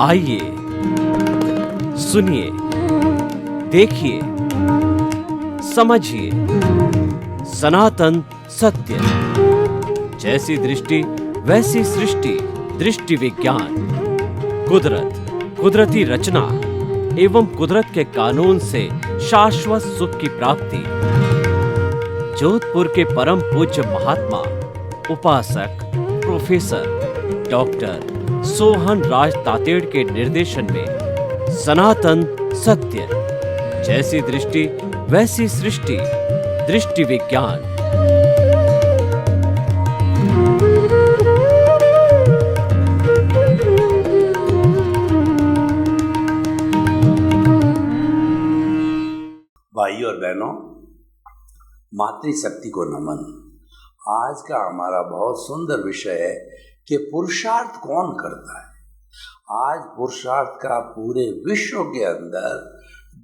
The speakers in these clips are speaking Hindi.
आइए, सुनिए, देखिए, समझिए सनातन सत्य। जैसी दृष्टि वैसी सृष्टि, दृष्टि विज्ञान। कुदरत, कुदरती रचना एवं कुदरत के कानून से शाश्वत सुख की प्राप्ति। जोधपुर के परम पूज्य महात्मा उपासक प्रोफेसर डॉक्टर सोहन राज तातेड़ के निर्देशन में सनातन सत्य। जैसी दृष्टि वैसी सृष्टि, दृष्टि विज्ञान। भाइयों और बहनों, मातृशक्ति को नमन। आज का हमारा बहुत सुंदर विषय है कि पुरुषार्थ कौन करता है। आज पुरुषार्थ का पूरे विश्व के अंदर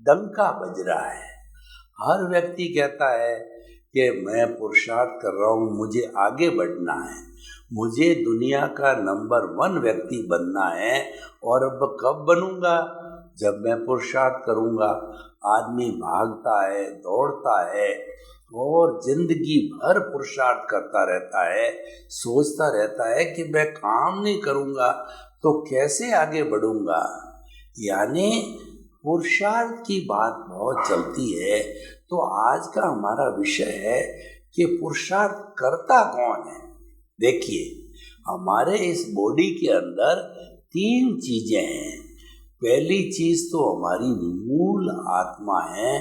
डंका बज रहा है। हर व्यक्ति कहता है कि मैं पुरुषार्थ कर रहा हूँ, मुझे आगे बढ़ना है, मुझे दुनिया का नंबर 1 व्यक्ति बनना है। और अब कब बनूंगा? जब मैं पुरुषार्थ करूंगा। आदमी भागता है, दौड़ता है और जिंदगी भर पुरुषार्थ करता रहता है, सोचता रहता है कि मैं काम नहीं करूंगा तो कैसे आगे बढ़ूंगा। यानी पुरुषार्थ की बात बहुत चलती है। तो आज का हमारा विषय है कि पुरुषार्थ करता कौन है। देखिए, हमारे इस बॉडी के अंदर 3 चीजें हैं। पहली चीज तो हमारी मूल आत्मा है,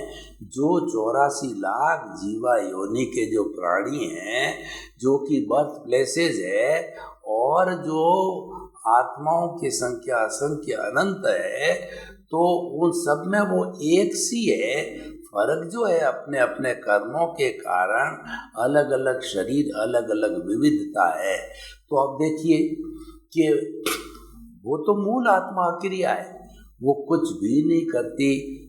जो 84 लाख जीवा योनि के जो प्राणी हैं, जो कि बर्थ प्लेसेस है, और जो आत्माओं की संख्या असंख्य अनंत है। तो उन सब में वो एक सी है। फर्क जो है अपने अपने कर्मों के कारण अलग अलग शरीर, अलग अलग विविधता है। तो अब देखिए कि वो तो मूल आत्मा क्रिया है, वो कुछ भी नहीं करती,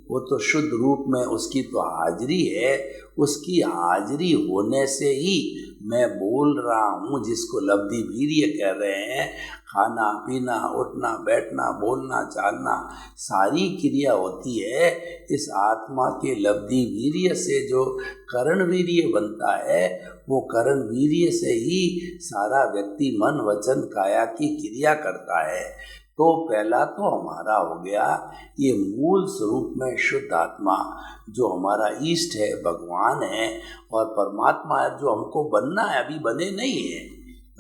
वो तो शुद्ध रूप में उसकी तो हाजिरी है। उसकी हाजिरी होने से ही मैं बोल रहा हूँ, जिसको लब्धि वीर्य कह रहे हैं। खाना पीना, उठना बैठना, बोलना चालना, सारी क्रिया होती है इस आत्मा के लब्धि वीर्य से। जो करण वीर्य बनता है, वो करण वीर्य से ही सारा व्यक्ति मन वचन काया की क्रिया करता है। तो पहला तो हमारा हो गया ये मूल स्वरूप में शुद्ध आत्मा, जो हमारा ईष्ट है, भगवान है और परमात्मा है, जो हमको बनना है। अभी बने नहीं है,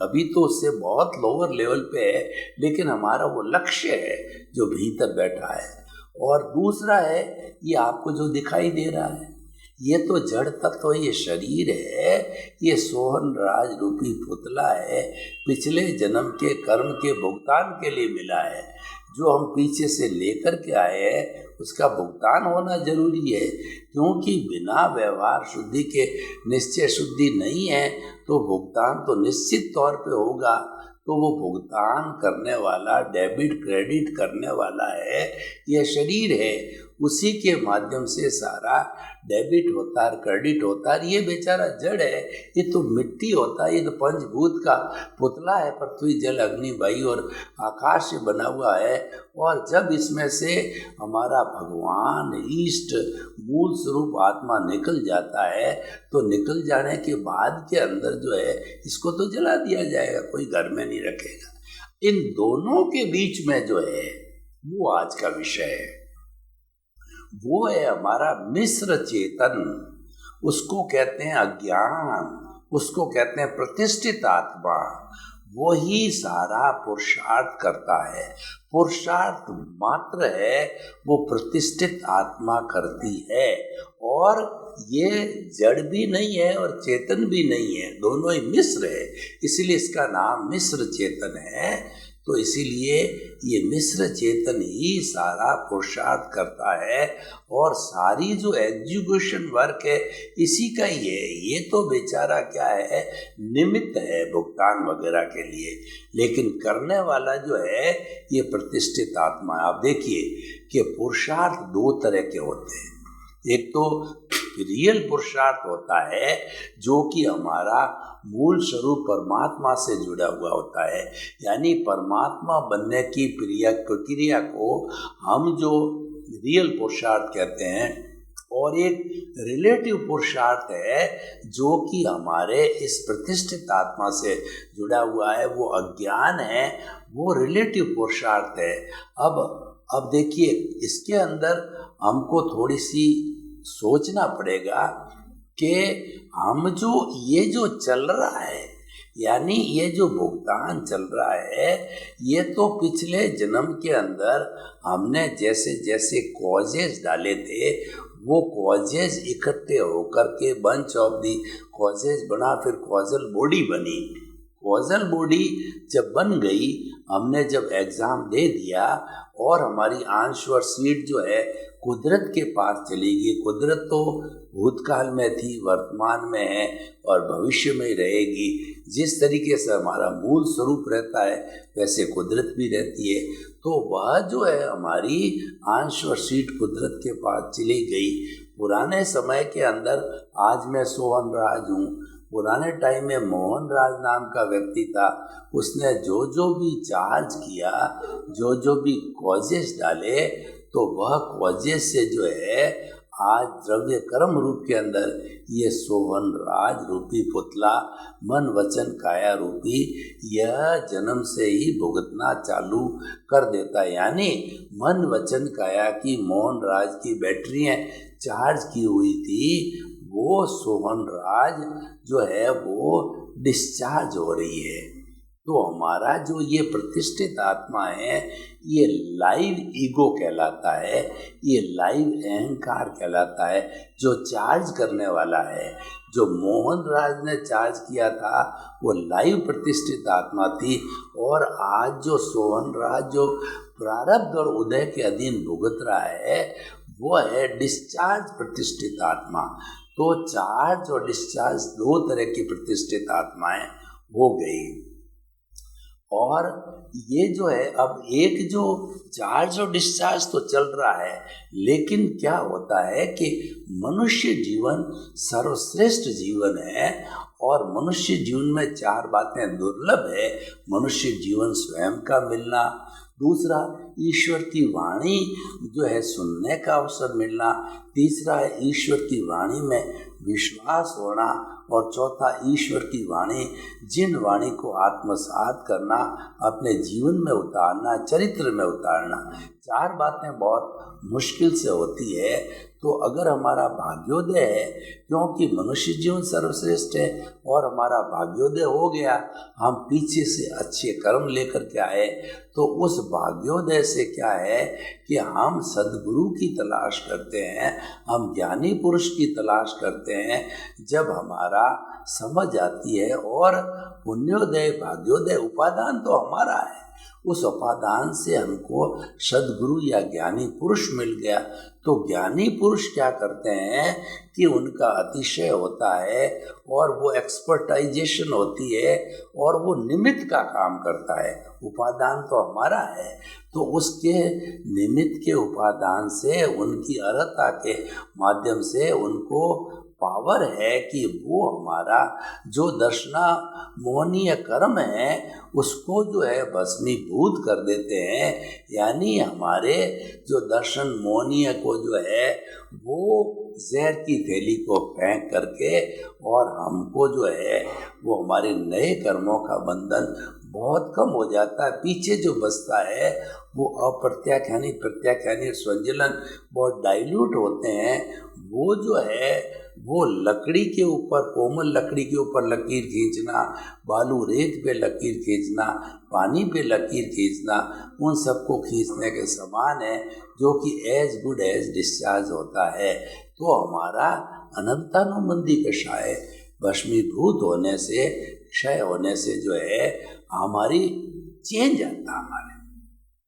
अभी तो उससे बहुत लोअर लेवल पे है, लेकिन हमारा वो लक्ष्य है जो भीतर बैठा है। और दूसरा है ये आपको जो दिखाई दे रहा है, ये तो जड़ तत्व, ये शरीर है, ये सोहन राज रूपी पुतला है, पिछले जन्म के कर्म के भुगतान के लिए मिला है। जो हम पीछे से लेकर के आए हैं उसका भुगतान होना जरूरी है, क्योंकि बिना व्यवहार शुद्धि के निश्चय शुद्धि नहीं है। तो भुगतान तो निश्चित तौर पे होगा। तो वो भुगतान करने वाला, डेबिट क्रेडिट करने वाला है, यह शरीर है। उसी के माध्यम से सारा डेबिट होता है, क्रेडिट होता है। ये बेचारा जड़ है, ये तो मिट्टी होता है, ये तो पंचभूत का पुतला है, पृथ्वी जल अग्नि वायु और आकाश से बना हुआ है। और जब इसमें से हमारा भगवान ईष्ट मूल स्वरूप आत्मा निकल जाता है, तो निकल जाने के बाद के अंदर जो है, इसको तो जला दिया जाएगा, कोई घर में नहीं रखेगा। इन दोनों के बीच में जो है वो आज का विषय है। वो है हमारा मिश्र चेतन। उसको कहते हैं अज्ञान, उसको कहते हैं प्रतिष्ठित आत्मा। वो ही सारा पुरुषार्थ करता है। पुरुषार्थ मात्र है वो प्रतिष्ठित आत्मा करती है। और ये जड़ भी नहीं है और चेतन भी नहीं है, दोनों ही मिश्र है, इसलिए इसका नाम मिश्र चेतन है। तो इसीलिए ये मिश्र चेतन ही सारा पुरुषार्थ करता है। और सारी जो एग्जीक्यूशन वर्क है इसी का ही है। ये तो बेचारा क्या है, निमित्त है भुगतान वगैरह के लिए, लेकिन करने वाला जो है ये प्रतिष्ठित आत्मा है। आप देखिए कि पुरुषार्थ 2 तरह के होते हैं। एक तो रियल पुरुषार्थ होता है जो कि हमारा मूल स्वरूप परमात्मा से जुड़ा हुआ होता है, यानी परमात्मा बनने की प्रक्रिया को हम जो रियल पुरुषार्थ कहते हैं, और एक रिलेटिव पुरुषार्थ है जो कि हमारे इस प्रतिष्ठित आत्मा से जुड़ा हुआ है, वो अज्ञान है, वो रिलेटिव पुरुषार्थ है। अब देखिए, इसके अंदर हमको थोड़ी सी सोचना पड़ेगा कि हम ये जो चल रहा है, यानी ये जो भुगतान चल रहा है, ये तो पिछले जन्म के अंदर हमने जैसे जैसे कॉजेज डाले थे, वो कॉजेज इकट्ठे होकर के बंच ऑफ दी कॉजेज बना, फिर कॉजल बॉडी बनी। कॉजल बॉडी जब बन गई, हमने जब एग्ज़ाम दे दिया और हमारी आंसर शीट जो है कुदरत के पास चली गई। कुदरत तो भूतकाल में थी, वर्तमान में है और भविष्य में रहेगी। जिस तरीके से हमारा मूल स्वरूप रहता है वैसे कुदरत भी रहती है। तो वह जो है हमारी आंसर शीट कुदरत के पास चली गई। पुराने समय के अंदर आज मैं सोहन राज हूँ, पुराने टाइम में मोहन राज नाम का व्यक्ति था। उसने जो जो भी चार्ज किया, जो जो भी कॉजेस डाले, तो वह कॉजेस से जो है आज द्रव्य कर्म रूप के अंदर ये सोहन राज रूपी पुतला मन वचन काया रूपी यह जन्म से ही भुगतना चालू कर देता है। यानी मन वचन काया की मोहन राज की बैटरियाँ चार्ज की हुई थी, वो सोहन राज जो है वो डिस्चार्ज हो रही है। तो हमारा जो ये प्रतिष्ठित आत्मा है, ये लाइव ईगो कहलाता है, ये लाइव अहंकार कहलाता है, जो चार्ज करने वाला है। जो मोहन राज ने चार्ज किया था वो लाइव प्रतिष्ठित आत्मा थी, और आज जो सोहन राज जो प्रारब्ध और उदय के अधीन भुगत रहा है वो है डिस्चार्ज प्रतिष्ठित आत्मा। तो चार्ज और डिस्चार्ज दो तरह की प्रतिष्ठित आत्माएं हो गई। और ये जो है अब एक जो चार्ज और डिस्चार्ज तो चल रहा है, लेकिन क्या होता है कि मनुष्य जीवन सर्वश्रेष्ठ जीवन है, और मनुष्य जीवन में चार बातें दुर्लभ है। मनुष्य जीवन स्वयं का मिलना, दूसरा ईश्वर की वाणी जो है सुनने का अवसर मिलना, तीसरा है ईश्वर की वाणी में विश्वास होना, और चौथा ईश्वर की वाणी, जिन वाणी को आत्मसात करना, अपने जीवन में उतारना, चरित्र में उतारना। चार बातें बहुत मुश्किल से होती है। तो अगर हमारा भाग्योदय है, क्योंकि मनुष्य जीवन सर्वश्रेष्ठ है और हमारा भाग्योदय हो गया, हम पीछे से अच्छे कर्म लेकर के आए, तो उस भाग्योदय से क्या है कि हम सद्गुरु की तलाश करते हैं, हम ज्ञानी पुरुष की तलाश करते हैं। जब हमारा समझ आती है, और पुण्योदय भाग्योदय उपादान तो हमारा है, उस उपादान से हमको सद्गुरु या ज्ञानी पुरुष मिल गया। तो ज्ञानी पुरुष क्या करते हैं कि उनका अतिशय होता है, और वो एक्सपर्टाइजेशन होती है, और वो निमित्त का काम करता है। उपादान तो हमारा है, तो उसके निमित्त के उपादान से, उनकी अर्हता के माध्यम से उनको पावर है कि वो हमारा जो दर्शना मोहनीय कर्म है उसको जो है भस्मीभूत कर देते हैं। यानी हमारे जो दर्शन मोहनीय को जो है वो जहर की थैली को फेंक करके, और हमको जो है वो हमारे नए कर्मों का बंधन बहुत कम हो जाता है। पीछे जो बचता है वो अप्रत्याख्यानी प्रत्याख्यानी संजलन बहुत डाइल्यूट होते हैं। वो जो है वो लकड़ी के ऊपर, कोमल लकड़ी के ऊपर लकीर खींचना, बालू रेत पे लकीर खींचना, पानी पे लकीर खींचना, उन सबको खींचने के समान है, जो कि एज गुड एज डिस्चार्ज होता है। तो हमारा अनंतानुबंधी कषाय भस्मीभूत होने से, क्षय होने से जो है हमारी चेंज आता हमारे।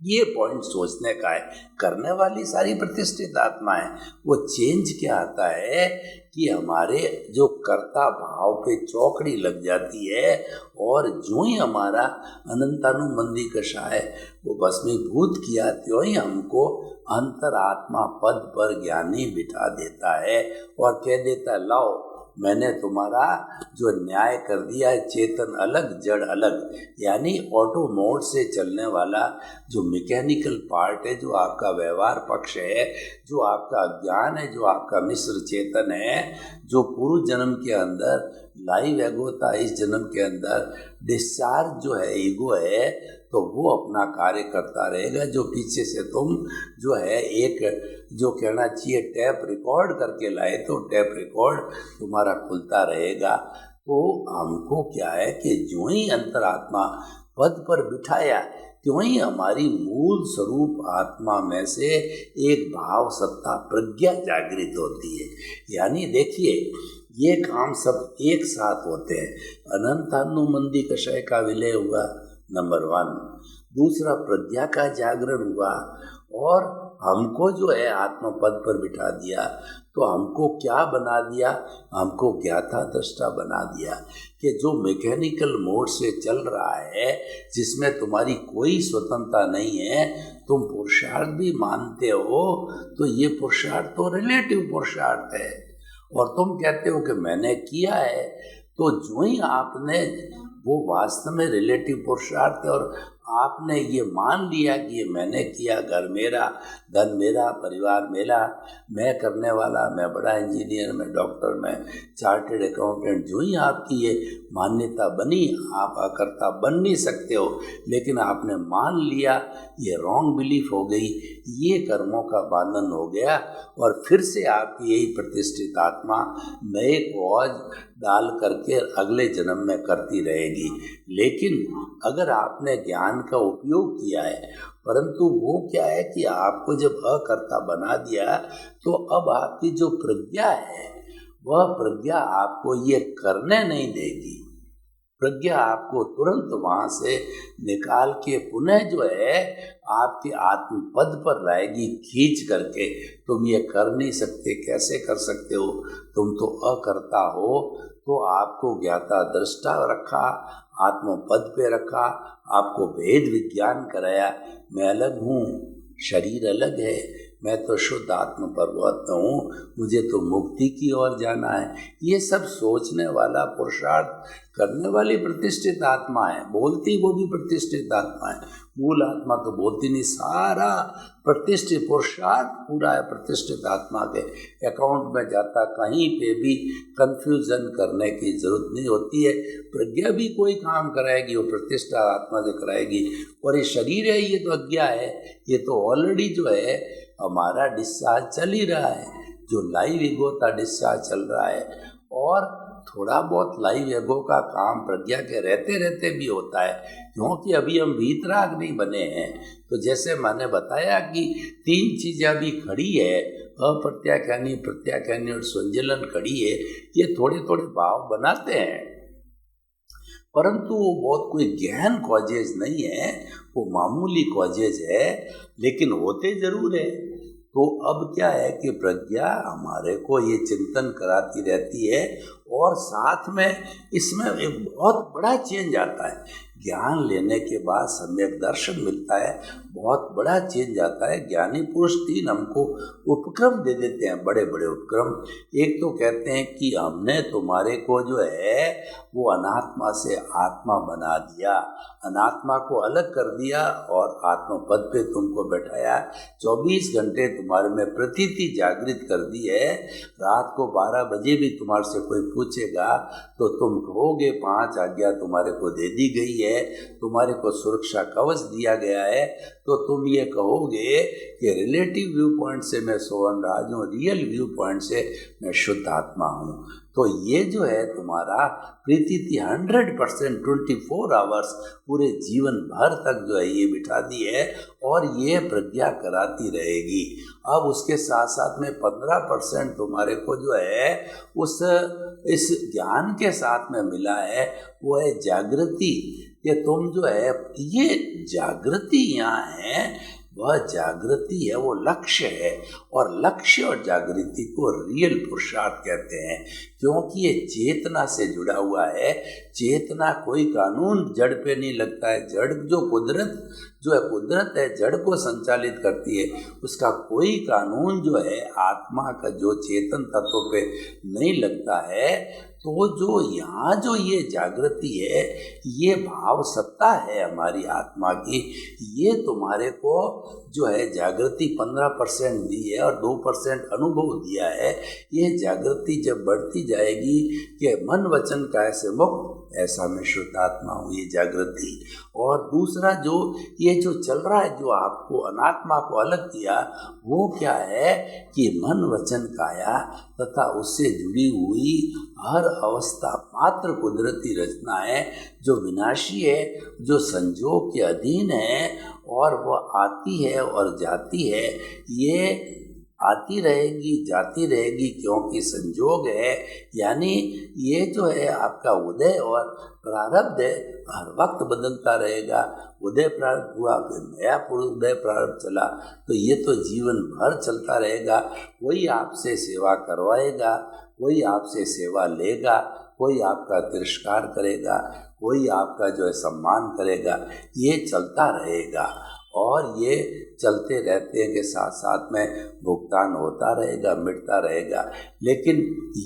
ये पॉइंट सोचने का है। करने वाली सारी प्रतिष्ठित आत्माएं, वो चेंज क्या आता है कि हमारे जो कर्ता भाव पे चौकड़ी लग जाती है और जो ही हमारा अनंतानुबंधी कषाय वो भस्मीभूत किया त्यों ही हमको अंतरात्मा पद पर ज्ञानी बिठा देता है और कह देता है लाओ मैंने तुम्हारा जो न्याय कर दिया है, चेतन अलग जड़ अलग, यानी ऑटो मोड से चलने वाला जो मैकेनिकल पार्ट है, जो आपका व्यवहार पक्ष है, जो आपका अज्ञान है, जो आपका मिश्र चेतन है, जो पूर्व जन्म के अंदर लाइव ईगो था, इस जन्म के अंदर डिस्चार्ज जो है ईगो है, तो वो अपना कार्य करता रहेगा। जो पीछे से तुम जो है एक जो कहना चाहिए टैप रिकॉर्ड करके लाए, तो टैप रिकॉर्ड तुम्हारा खुलता रहेगा। तो हमको क्या है कि जो ही अंतरात्मा पद पर बिठाया त्यों ही हमारी मूल स्वरूप आत्मा में से एक भाव सत्ता प्रज्ञा जागृत होती है। यानी देखिए ये काम सब एक साथ होते हैं। अनंतानुबंधी कषाय का विलय हुआ नंबर 1, दूसरा प्रज्ञा का जागरण हुआ और हमको जो है आत्मा पद पर बिठा दिया। तो हमको क्या बना दिया, हमको ज्ञाता दृष्टा बना दिया कि जो मैकेनिकल मोड से चल रहा है, जिसमें तुम्हारी कोई स्वतंत्रता नहीं है, तुम पुरुषार्थ भी मानते हो, तो ये पुरुषार्थ तो रिलेटिव पुरुषार्थ है और तुम कहते हो कि मैंने किया है। तो जो ही आपने वो वास्तव में रिलेटिव पुरुषार्थ है और आपने ये मान लिया कि ये मैंने किया, घर मेरा, धन मेरा, परिवार मेरा, मैं करने वाला, मैं बड़ा इंजीनियर, मैं डॉक्टर, मैं चार्टेड अकाउंटेंट, जो ही आपकी ये मान्यता बनी, आप अकर्ता बन नहीं सकते हो, लेकिन आपने मान लिया, ये रॉन्ग बिलीफ हो गई, ये कर्मों का बंधन हो गया और फिर से आपकी यही प्रतिष्ठित आत्मा नए कौज डाल करके अगले जन्म में करती रहेगी। लेकिन अगर आपने ज्ञान का उपयोग किया है, परंतु वो क्या है कि आपको जब अकर्ता बना दिया, तो अब आपकी जो प्रज्ञा है वह प्रज्ञा आपको ये करने नहीं देगी। प्रज्ञा आपको तुरंत वहाँ से निकाल के पुनः जो है आपके आत्म पद पर लाएगी खींच करके। तुम ये कर नहीं सकते, कैसे कर सकते हो, तुम तो अकर्ता हो। तो आपको ज्ञाता दृष्टा रखा, आत्म पद पे रखा, आपको भेद विज्ञान कराया, मैं अलग हूँ, शरीर अलग है, मैं तो शुद्ध आत्म परमात्मा हूँ, मुझे तो मुक्ति की ओर जाना है। ये सब सोचने वाला पुरुषार्थ करने वाली प्रतिष्ठित आत्मा है, बोलती वो भी प्रतिष्ठित आत्मा है, मूल आत्मा तो बोलती नहीं। सारा प्रतिष्ठित पुरुषार्थ पूरा है प्रतिष्ठित आत्मा के अकाउंट में जाता, कहीं पे भी कंफ्यूजन करने की जरूरत नहीं होती है। प्रज्ञा भी कोई काम कराएगी वो प्रतिष्ठित आत्मा से कराएगी। और ये शरीर है, ये तो अज्ञा है, ये तो ऑलरेडी जो है हमारा डिस्चार्ज चल ही रहा है, जो लाइव ईगो का डिस्चार्ज चल रहा है। और थोड़ा बहुत लाइव ईगो का काम प्रज्ञा के रहते रहते भी होता है, क्योंकि अभी हम वीतराग नहीं बने हैं। तो जैसे मैंने बताया कि 3 चीज़ें अभी खड़ी है, अप्रत्याख्यानी, प्रत्याख्यानी और संजलन खड़ी है। ये थोड़े थोड़े भाव बनाते हैं, परंतु वो बहुत कोई गहन कॉजेज नहीं है, वो मामूली कॉजेज है, लेकिन होते जरूर है। तो अब क्या है कि प्रज्ञा हमारे को ये चिंतन कराती रहती है और साथ में इसमें एक बहुत बड़ा चेंज आता है। ज्ञान लेने के बाद सम्यक दर्शन मिलता है, बहुत बड़ा चेंज आता है। ज्ञानी पुरुष 3 हमको उपक्रम दे देते हैं, बड़े बड़े उपक्रम। एक तो कहते हैं कि हमने तुम्हारे को जो है वो अनात्मा से आत्मा बना दिया, अनात्मा को अलग कर दिया और आत्मा पद पे तुमको बैठाया। 24 घंटे तुम्हारे में प्रतीति जागृत कर दी है। रात को 12 बजे भी तुम्हारे से कोई पूछेगा तो तुम कहोगे 5 आज्ञा तुम्हारे को दे दी गई है, तुम्हारे को सुरक्षा कवच दिया गया है। तो तुम ये कहोगे कि रिलेटिव व्यू पॉइंट से मैं सोहन राज हूँ, रियल व्यू पॉइंट से मैं शुद्ध आत्मा हूँ। तो ये जो है तुम्हारा प्रीति 100% 24 आवर्स पूरे जीवन भर तक जो है ये बिठा दी है और ये प्रज्ञा कराती रहेगी। अब उसके साथ साथ में 15% तुम्हारे को जो है इस ज्ञान के साथ में मिला है, वो है जागृति। कि तुम जो है ये जागृति यहाँ है वह जागृति है, वो लक्ष्य है। और लक्ष्य और जागृति को रियल पुरुषार्थ कहते हैं, क्योंकि ये चेतना से जुड़ा हुआ है। चेतना कोई कानून जड़ पे नहीं लगता है। जड़ जो है कुदरत है, जड़ को संचालित करती है। उसका कोई कानून जो है आत्मा का, जो चेतन तत्व पे नहीं लगता है। तो जो यहाँ जो ये जागृति है, ये भाव सत्ता है हमारी आत्मा की। ये तुम्हारे को जो है जागृति 15% दी है और 2% अनुभव दिया है। ये जागृति जब बढ़ती जाएगी कि मन वचन काय से मुक्त, ऐसा मैं शुद्ध आत्मा हूँ, ये जागृति। और दूसरा जो ये जो चल रहा है, जो आपको अनात्मा को अलग किया, वो क्या है कि मन वचन काया तथा उससे जुड़ी हुई हर अवस्था मात्र कुदरती रचना है, जो विनाशी है, जो संजोग के अधीन है। और वह आती है और जाती है। ये आती रहेगी, जाती रहेगी, क्योंकि संजोग है। यानी ये जो है आपका उदय और प्रारब्ध है, हर वक्त बदलता रहेगा। उदय प्रारब्ध हुआ, फिर नया उदय प्रारब्ध चला, तो ये तो जीवन भर चलता रहेगा। कोई आपसे सेवा करवाएगा, कोई आपसे सेवा लेगा, कोई आपका तिरस्कार करेगा, कोई आपका जो है सम्मान करेगा। ये चलता रहेगा और ये चलते रहते हैं के साथ साथ में भुगतान होता रहेगा, मिटता रहेगा। लेकिन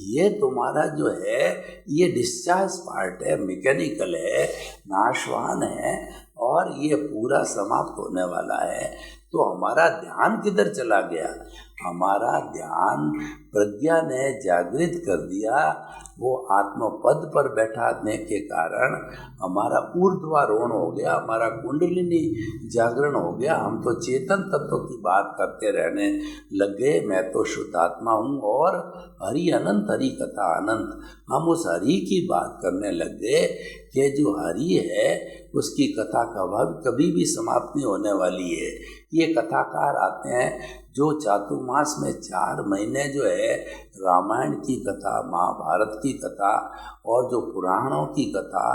ये तुम्हारा जो है ये डिस्चार्ज पार्ट है, मैकेनिकल है, नाशवान है और ये पूरा समाप्त होने वाला है। तो हमारा ध्यान किधर चला गया? हमारा ध्यान प्रज्ञा ने जागृत कर दिया। वो आत्मपद पर बैठाने के कारण हमारा ऊर्ध्वारोहण हो गया, हमारा कुंडलिनी जागरण हो गया। हम तो चेतन तत्व की बात करते रहने लग गए। मैं तो शुद्ध आत्मा हूँ और हरि अनंत, हरि कथा अनंत। हम उस हरि की बात करने लग गए कि जो हरि है उसकी कथा कभी भी समाप्त नहीं होने वाली है। ये कथाकार आते हैं जो चातुर्मास में 4 महीने जो है रामायण की कथा, महाभारत की कथा और जो पुराणों की कथा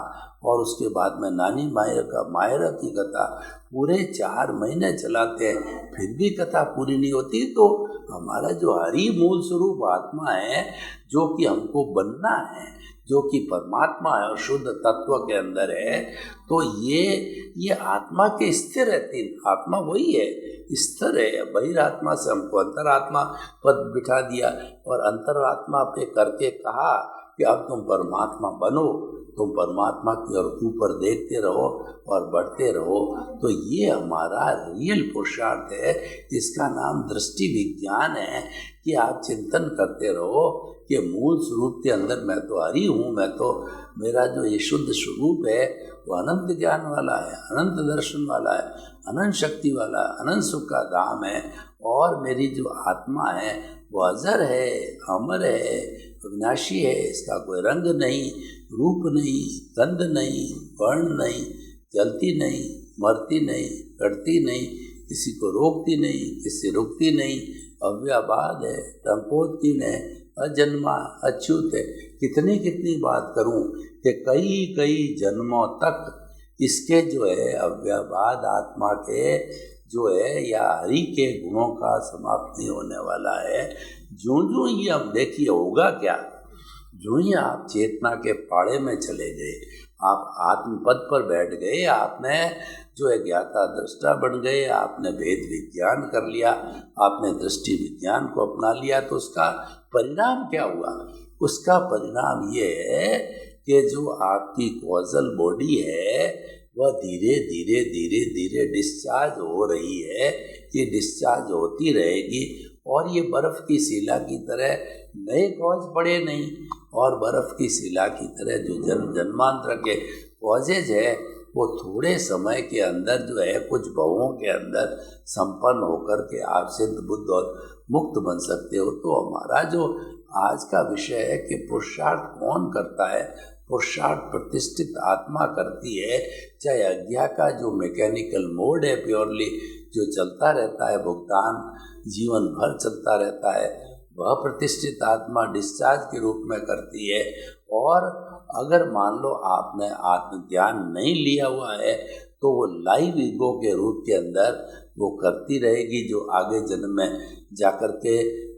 और उसके बाद में नानी मायरा की कथा पूरे 4 महीने चलाते हैं, फिर भी कथा पूरी नहीं होती। तो हमारा जो हरि मूल स्वरूप आत्मा है, जो कि हमको बनना है, जो कि परमात्मा है और शुद्ध तत्व के अंदर है, तो ये आत्मा के स्थिर है। 3 आत्मा वही है, स्थिर है। बहिरात्मा से हमको अंतरात्मा पद बिठा दिया और अंतरात्मा पे करके कहा कि अब तुम परमात्मा बनो, तुम परमात्मा की ओर ऊपर देखते रहो और बढ़ते रहो। तो ये हमारा रियल पुरुषार्थ है। इसका नाम दृष्टि विज्ञान है कि आप चिंतन करते रहो कि मूल स्वरूप के अंदर मैं तो हरि हूँ, मैं तो मेरा जो ये शुद्ध स्वरूप है वो अनंत ज्ञान वाला है, अनंत दर्शन वाला है, अनंत शक्ति वाला है, अनंत सुख का धाम है। और मेरी जो आत्मा है वो अजर है, अमर है, अविनाशी है। इसका कोई रंग नहीं, रूप नहीं, गंध नहीं, वर्ण नहीं, जलती नहीं, मरती नहीं, कटती नहीं, किसी को रोकती नहीं, किसी रुकती नहीं, अव्याबाद है, टंकोत्कीन है, अजन्मा, अच्युत है। कितनी बात करूं कि कई जन्मों तक इसके जो है अव्याबाद आत्मा के जो है या हरि के गुणों का समाप्त नहीं होने वाला है। जो ये अब देखिए होगा क्या, जो ही आप चेतना के पाड़े में चले गए, आप आत्मपद पर बैठ गए, आपने जो है ज्ञाता दृष्टा बन गए, आपने भेद विज्ञान कर लिया, आपने दृष्टि विज्ञान को अपना लिया, तो उसका परिणाम क्या हुआ? उसका परिणाम ये है कि जो आपकी कॉजल बॉडी है वह धीरे धीरे डिस्चार्ज हो रही है। ये डिस्चार्ज होती रहेगी और ये बर्फ़ की शिला की तरह नए कॉज पड़े नहीं, और बर्फ़ की शिला की तरह जो जन्मांतर के कॉजेज है वो थोड़े समय के अंदर जो है कुछ भवों के अंदर संपन्न होकर के आप सिद्ध बुद्ध और मुक्त बन सकते हो। तो हमारा जो आज का विषय है कि पुरुषार्थ कौन करता है? पुरुषार्थ प्रतिष्ठित आत्मा करती है। चाहे अज्ञा का जो मैकेनिकल मोड है प्योरली जो चलता रहता है, भुगतान जीवन भर चलता रहता है, वह प्रतिष्ठित आत्मा डिस्चार्ज के रूप में करती है। और अगर मान लो आपने आत्मज्ञान नहीं लिया हुआ है तो वो लाइव ईगो के रूप के अंदर वो करती रहेगी, जो आगे जन्म में जाकर के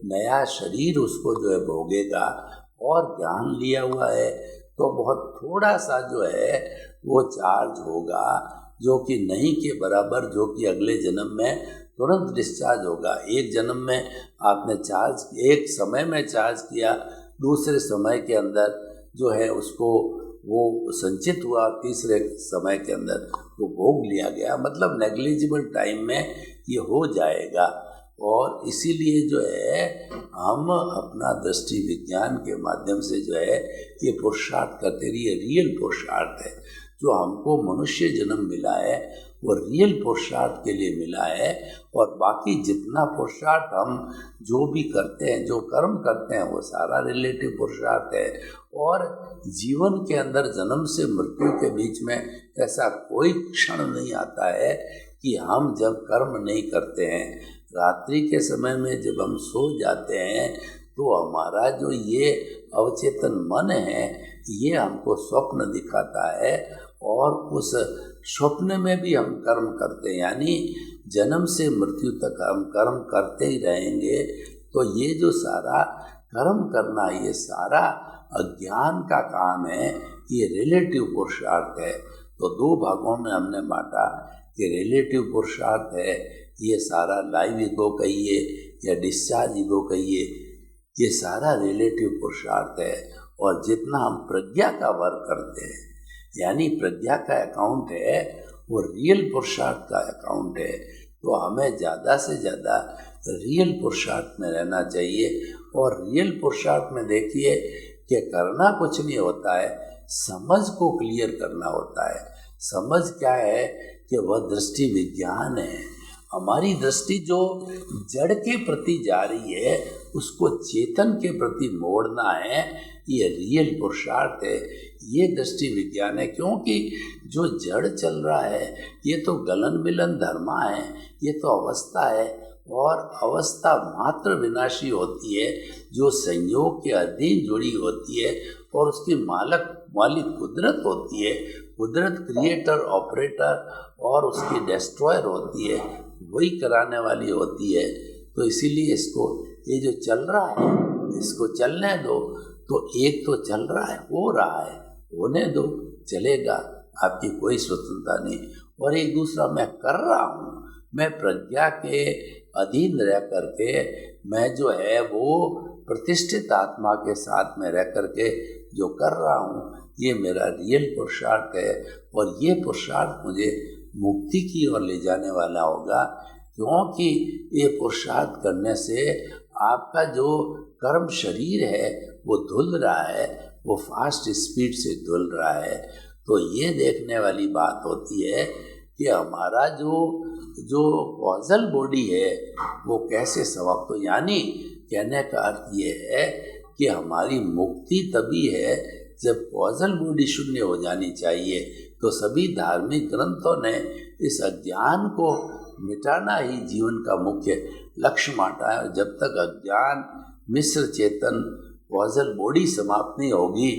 नया शरीर उसको जो है भोगेगा। और ज्ञान लिया हुआ है तो बहुत थोड़ा सा जो है वो चार्ज होगा, जो कि नहीं के बराबर, जो कि अगले जन्म में तुरंत डिस्चार्ज होगा। एक जन्म में आपने एक समय में चार्ज किया, दूसरे समय के अंदर जो है उसको वो संचित हुआ, तीसरे समय के अंदर वो भोग लिया गया, मतलब नेग्लिजिबल टाइम में ये हो जाएगा। और इसीलिए जो है हम अपना दृष्टि विज्ञान के माध्यम से जो है ये पुरुषार्थ करते रहिए। रियल पुरुषार्थ है जो हमको मनुष्य जन्म मिला है, वो रियल पुरुषार्थ के लिए मिला है। और बाकी जितना पुरुषार्थ हम जो भी करते हैं, जो कर्म करते हैं, वो सारा रिलेटिव पुरुषार्थ है। और जीवन के अंदर जन्म से मृत्यु के बीच में ऐसा कोई क्षण नहीं आता है कि हम जब कर्म नहीं करते हैं। रात्रि के समय में जब हम सो जाते हैं तो हमारा जो ये अवचेतन मन है ये हमको स्वप्न दिखाता है, और उस स्वप्न में भी हम कर्म करते हैं, यानी जन्म से मृत्यु तक हम कर्म करते ही रहेंगे। तो ये जो सारा कर्म करना, ये सारा अज्ञान का काम है, ये रिलेटिव पुरुषार्थ है। तो दो भागों में हमने बांटा कि रिलेटिव पुरुषार्थ है, ये सारा लाइव ईगो कहिए या डिस्चार्ज ईगो कहिए, ये सारा रिलेटिव पुरुषार्थ है। और जितना हम प्रज्ञा का वर्क करते हैं, यानी प्रज्ञा का अकाउंट है, वो रियल पुरुषार्थ का अकाउंट है। तो हमें ज़्यादा से ज़्यादा रियल पुरुषार्थ में रहना चाहिए। और रियल पुरुषार्थ में देखिए कि करना कुछ नहीं होता है, समझ को क्लियर करना होता है। समझ क्या है कि वह दृष्टि विज्ञान है। हमारी दृष्टि जो जड़ के प्रति जा रही है उसको चेतन के प्रति मोड़ना है, ये रियल पुरुषार्थ है, ये दृष्टि विज्ञान है। क्योंकि जो जड़ चल रहा है ये तो गलन मिलन धर्मा है, ये तो अवस्था है, और अवस्था मात्र विनाशी होती है, जो संयोग के अधीन जुड़ी होती है, और उसकी मालिक कुदरत होती है। कुदरत क्रिएटर, ऑपरेटर और उसकी डिस्ट्रॉयर होती है, वही कराने वाली होती है। तो इसीलिए इसको, ये जो चल रहा है इसको चलने दो। तो एक तो चल रहा है, हो रहा है, होने दो, चलेगा, आपकी कोई स्वतंत्रता नहीं। और एक दूसरा मैं कर रहा हूँ, मैं प्रज्ञा के अधीन रह करके, मैं जो है वो प्रतिष्ठित आत्मा के साथ में रह करके जो कर रहा हूँ, ये मेरा रियल पुरुषार्थ है। और ये पुरुषार्थ मुझे मुक्ति की ओर ले जाने वाला होगा। क्योंकि ये पुरुषार्थ करने से आपका जो कर्म शरीर है वो धुल रहा है, वो फास्ट स्पीड से धुल रहा है। तो ये देखने वाली बात होती है कि हमारा जो कॉजल बॉडी है वो कैसे समाप्त हो। यानी कहने का अर्थ ये है कि हमारी मुक्ति तभी है जब कॉजल बॉडी शून्य हो जानी चाहिए। तो सभी धार्मिक ग्रंथों ने इस अज्ञान को मिटाना ही जीवन का मुख्य लक्ष्य माना है। जब तक अज्ञान मिश्र चेतन कॉजल बॉडी समाप्त नहीं होगी,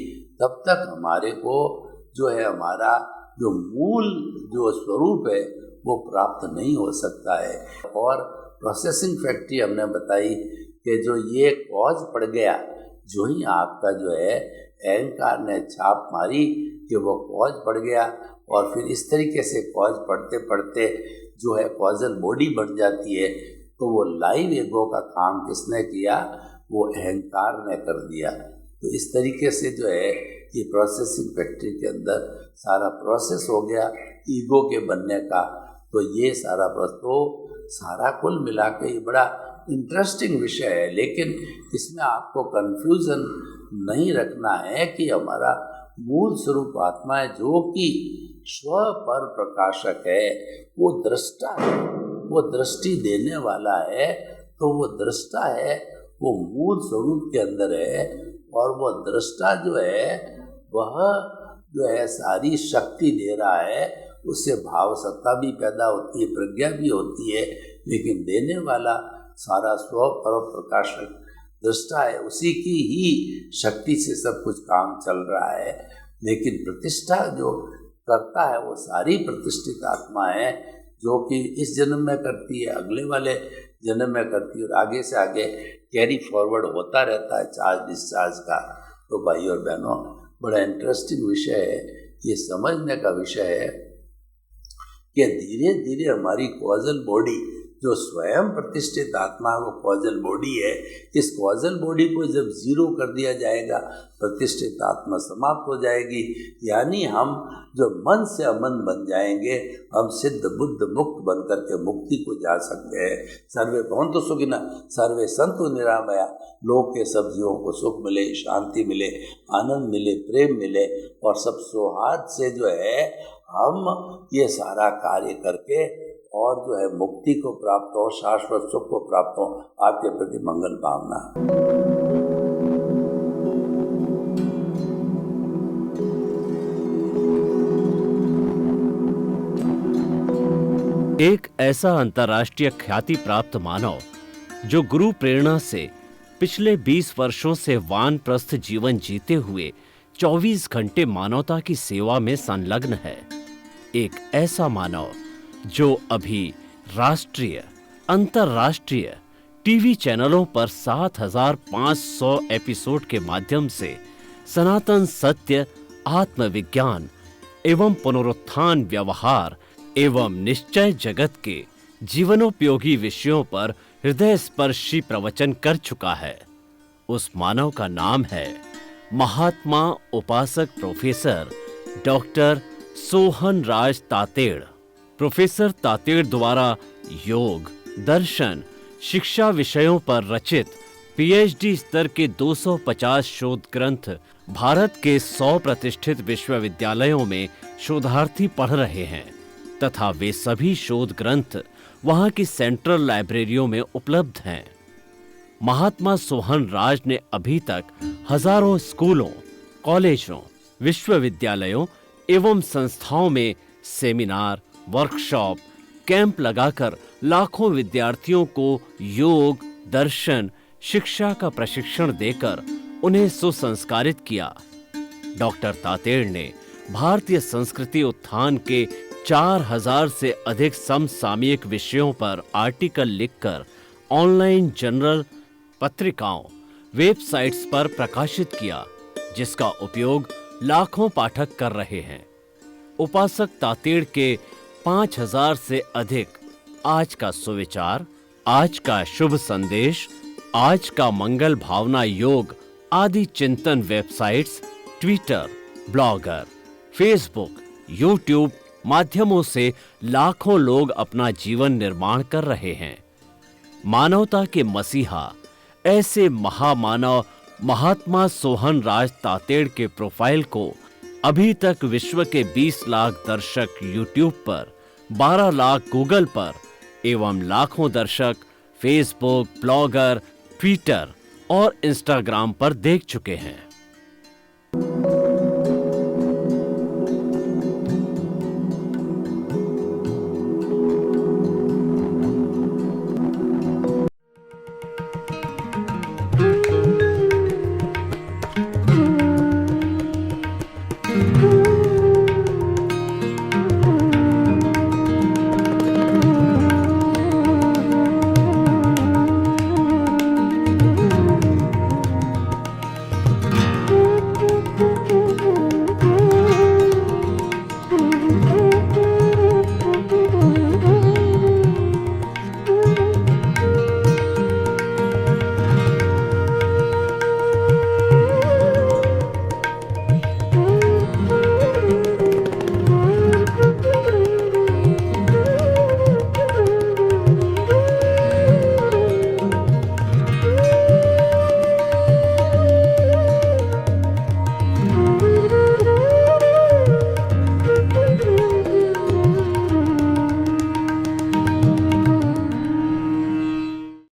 तब तक हमारे को जो है हमारा जो मूल जो स्वरूप है वो प्राप्त नहीं हो सकता है। और प्रोसेसिंग फैक्ट्री हमने बताई कि जो ये कॉज पड़ गया, जो ही आपका जो है अहंकार ने छाप मारी कि वो कॉज पड़ गया, और फिर इस तरीके से कॉज पढ़ते पढ़ते जो है कॉजल बॉडी बन जाती है। तो वो लाइव ईगो का काम किसने किया? वो अहंकार ने कर दिया। तो इस तरीके से जो है ये प्रोसेसिंग फैक्ट्री के अंदर सारा प्रोसेस हो गया ईगो के बनने का। तो ये सारा तो सारा कुल मिला के ये बड़ा इंटरेस्टिंग विषय है, लेकिन इसमें आपको कंफ्यूजन नहीं रखना है कि हमारा मूल स्वरूप आत्मा है, जो कि स्व पर प्रकाशक है, वो दृष्टा है, वो दृष्टि देने वाला है। तो वो दृष्टा है, वो मूल स्वरूप के अंदर है, और वो दृष्टा जो है वह जो है सारी शक्ति दे रहा है। उससे भाव सत्ता भी पैदा होती है, प्रज्ञा भी होती है, लेकिन देने वाला सारा स्व पर प्रकाशक दृष्टा है, उसी की ही शक्ति से सब कुछ काम चल रहा है। लेकिन प्रतिष्ठा जो करता है वो सारी प्रतिष्ठित आत्माएं जो कि इस जन्म में करती है, अगले वाले जन्म में करती है और आगे से आगे कैरी फॉरवर्ड होता रहता है चार्ज डिस्चार्ज का। तो भाई और बहनों, बड़ा इंटरेस्टिंग विषय है, ये समझने का विषय है कि धीरे धीरे हमारी कॉजल बॉडी जो स्वयं प्रतिष्ठित आत्मा वो कॉजल बॉडी है, इस कॉजल बॉडी को जब जीरो कर दिया जाएगा प्रतिष्ठित आत्मा समाप्त हो जाएगी। यानी हम जो मन से अमन बन जाएंगे, हम सिद्ध बुद्ध मुक्त बन करके मुक्ति को जा सकते हैं। सर्वे भवन्तु सुखिनः सर्वे सन्तु निरामया, लोक के सब जीवों को सुख मिले, शांति मिले, आनंद मिले, प्रेम मिले और सब सौहार्द से जो है हम ये सारा कार्य करके और जो है मुक्ति को प्राप्त हो, शाश्वत सुख को प्राप्त हो। आपके प्रति मंगल भावना। एक ऐसा अंतर्राष्ट्रीय ख्याति प्राप्त मानव जो गुरु प्रेरणा से पिछले 20 वर्षों से वानप्रस्थ जीवन जीते हुए 24 घंटे मानवता की सेवा में संलग्न है। एक ऐसा मानव जो अभी राष्ट्रीय, अंतर्राष्ट्रीय टीवी चैनलों पर 7,500 एपिसोड के माध्यम से सनातन सत्य, आत्मविज्ञान एवं पुनरुत्थान, व्यवहार एवं निश्चय जगत के जीवनोपयोगी विषयों पर हृदय स्पर्शी प्रवचन कर चुका है। उस मानव का नाम है महात्मा उपासक प्रोफेसर डॉक्टर सोहन राज तातेड़। प्रोफेसर तातेड़ द्वारा योग, दर्शन, शिक्षा विषयों पर रचित पीएचडी स्तर के 250 शोध ग्रंथ भारत के 100 प्रतिष्ठित विश्वविद्यालयों में शोधार्थी पढ़ रहे हैं तथा वे सभी शोध ग्रंथ वहां की सेंट्रल लाइब्रेरियों में उपलब्ध हैं। महात्मा सोहन राज ने अभी तक हजारों स्कूलों, कॉलेजों, विश्वविद्यालयों एवं संस्थाओं में सेमिनार, वर्कशॉप, कैंप लगाकर लाखों विद्यार्थियों को योग, दर्शन, शिक्षा का प्रशिक्षण देकर उन्हें सुसंस्कारित किया। डॉक्टर तातेड़ ने भारतीय संस्कृति उत्थान के 4000 से अधिक समसामयिक विषयों पर आर्टिकल लिखकर ऑनलाइन जर्नल, पत्रिकाओं, वेबसाइट्स पर प्रकाशित किया, जिसका उपयोग लाखों पाठक कर रहे हैं। उपासक तातेड़ के 5000 से अधिक आज का सुविचार, आज का शुभ संदेश, आज का मंगल भावना योग आदि चिंतन websites, Twitter, blogger, Facebook, YouTube माध्यमों से लाखों लोग अपना जीवन निर्माण कर रहे हैं। मानवता के मसीहा ऐसे महामानव महात्मा सोहन राज तातेड़ के प्रोफाइल को अभी तक विश्व के 20 लाख दर्शक यूट्यूब पर, 12 लाख गूगल पर एवं लाखों दर्शक फेसबुक, ब्लॉगर, ट्विटर और इंस्टाग्राम पर देख चुके हैं।